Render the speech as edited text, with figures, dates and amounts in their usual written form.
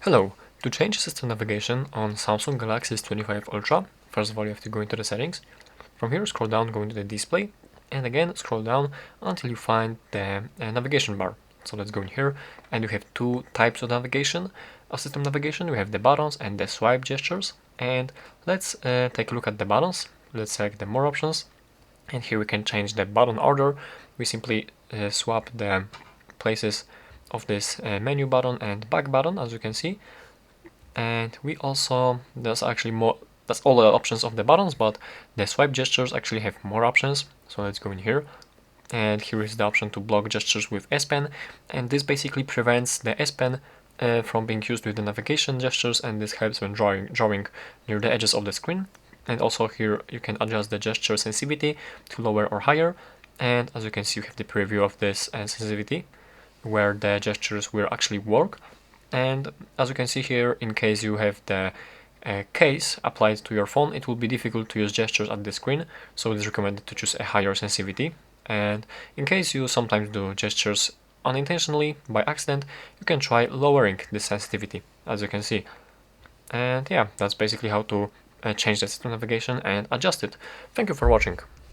Hello! To change system navigation on Samsung Galaxy S25 Ultra, first of all you have to go into the settings. From here scroll down, go into the display, and again scroll down until you find the navigation bar. So let's go in here, and you have two types of navigation, of system navigation. We have the buttons and the swipe gestures, and let's take a look at the buttons. Let's select the more options, and here we can change the button order. We simply swap the places of this menu button and back button, as you can see. And we also, that's all the options of the buttons, but the swipe gestures actually have more options. So let's go in here, and here is the option to block gestures with S Pen, and this basically prevents the S Pen from being used with the navigation gestures, and this helps when drawing near the edges of the screen. And also here you can adjust the gesture sensitivity to lower or higher, and as you can see you have the preview of this sensitivity where the gestures will actually work. And as you can see here, in case you have the case applied to your phone, it will be difficult to use gestures at the screen, so it is recommended to choose a higher sensitivity. And in case you sometimes do gestures unintentionally by accident, you can try lowering the sensitivity, as you can see. And yeah, that's basically how to change the system navigation and adjust it. Thank you for watching.